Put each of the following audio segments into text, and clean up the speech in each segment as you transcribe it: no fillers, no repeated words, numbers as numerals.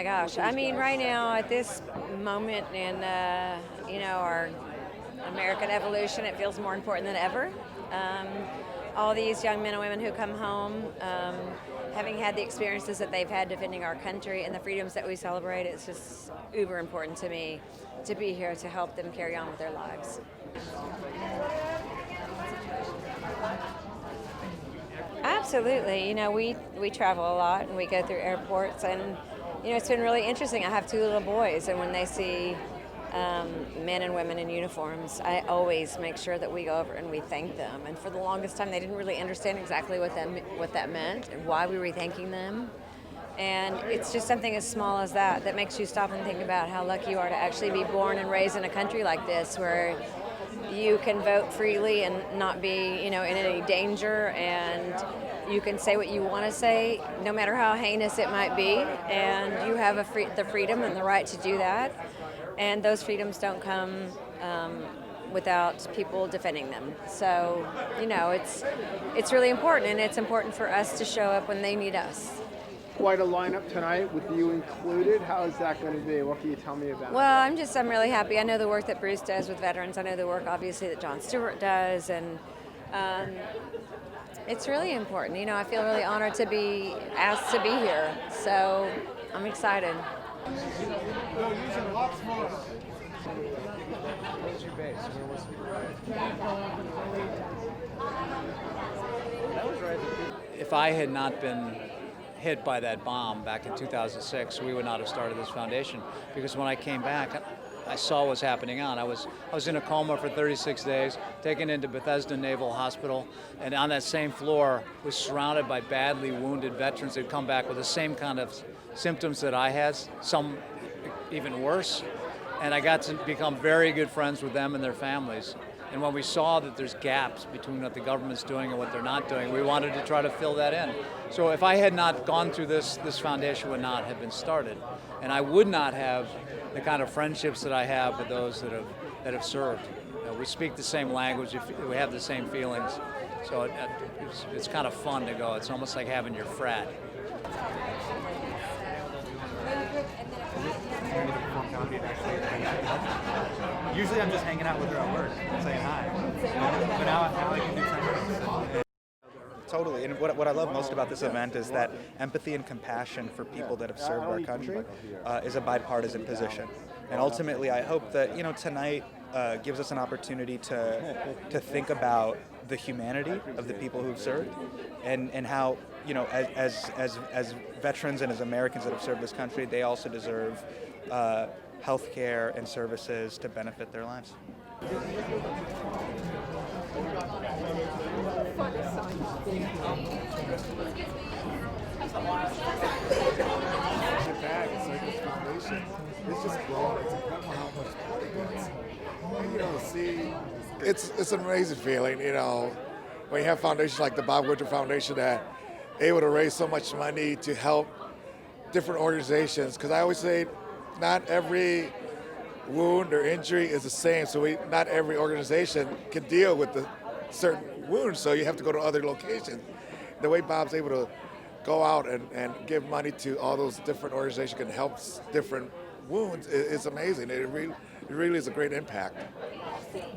my gosh. I mean, right now at this moment in our American evolution, it feels more important than ever. Um, all these young men and women who come home, having had the experiences that they've had defending our country and the freedoms that we celebrate, it's just uber important to me to be here to help them carry on with their lives. Absolutely. We travel a lot and we go through airports, and it's been really interesting. I have two little boys, and when they see men and women in uniforms, I always make sure that we go over and we thank them. And for the longest time, they didn't really understand exactly what that meant and why we were thanking them. And it's just something as small as that makes you stop and think about how lucky you are to actually be born and raised in a country like this, where you can vote freely and not be, in any danger, and you can say what you want to say, no matter how heinous it might be, and you have the freedom and the right to do that. And those freedoms don't come without people defending them. So, it's really important, and it's important for us to show up when they need us. Quite a lineup tonight with you included. How is that going to be? What can you tell me about it? Well, I'm really happy. I know the work that Bruce does with veterans. I know the work, obviously, that Jon Stewart does, and it's really important. I feel really honored to be asked to be here, so I'm excited. Where's your base? Where was it? If I had not been hit by that bomb back in 2006, we would not have started this foundation, because when I came back, I saw what was happening on. I was in a coma for 36 days, taken into Bethesda Naval Hospital, and on that same floor was surrounded by badly wounded veterans that had come back with the same kind of symptoms that I had, some even worse. And I got to become very good friends with them and their families. And when we saw that there's gaps between what the government's doing and what they're not doing, we wanted to try to fill that in. So if I had not gone through this foundation would not have been started. And I would not have the kind of friendships that I have with those that have served. We speak the same language, we have the same feelings. So it's kind of fun to go. It's almost like having your frat. Usually I'm just hanging out with her at work, saying hi. But now I can do something. Totally, and what I love most about this event is that empathy and compassion for people that have served our country is a bipartisan position. And ultimately, I hope that tonight gives us an opportunity to think about the humanity of the people who've served, and how as veterans and as Americans that have served this country, they also deserve health care and services to benefit their lives. It's just growing. It's incredible how much it is. It's an amazing feeling, when you have foundations like the Bob Woodruff Foundation that are able to raise so much money to help different organizations. Because I always say, not every wound or injury is the same. So not every organization can deal with the certain wounds. So you have to go to other locations. The way Bob's able to go out and give money to all those different organizations can help different wounds is amazing. It really is a great impact.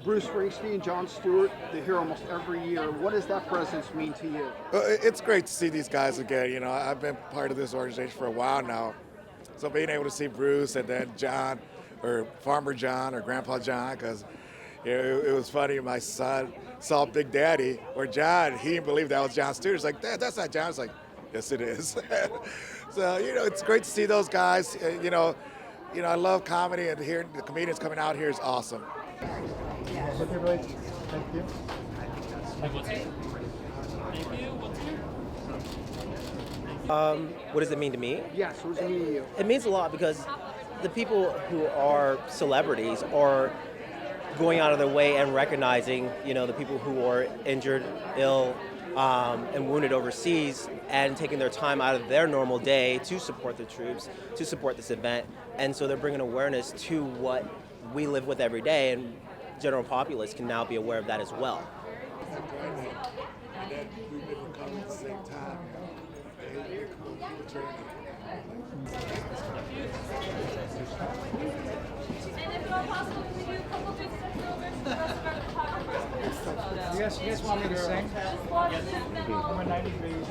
Bruce Springsteen, Jon Stewart, they're here almost every year. What does that presence mean to you? It's great to see these guys again. I've been part of this organization for a while now. So being able to see Bruce and then John, or Farmer John, or Grandpa John, because it was funny, my son saw Big Daddy, or John, he didn't believe that was Jon Stewart. He's like, Dad, that's not John. It's like, yes, it is. So, it's great to see those guys. I love comedy, and hearing the comedians coming out here is awesome. Okay, thank you. What does it mean to me? Yes, what does it mean to you? It means a lot, because the people who are celebrities are going out of their way and recognizing, the people who are injured, ill, and wounded overseas, and taking their time out of their normal day to support the troops, to support this event. And so they're bringing awareness to what we live with every day, and general populace can now be aware of that as well. And then we've been recovering at the same time. You guys want me to sing? I'm a 90 degrees.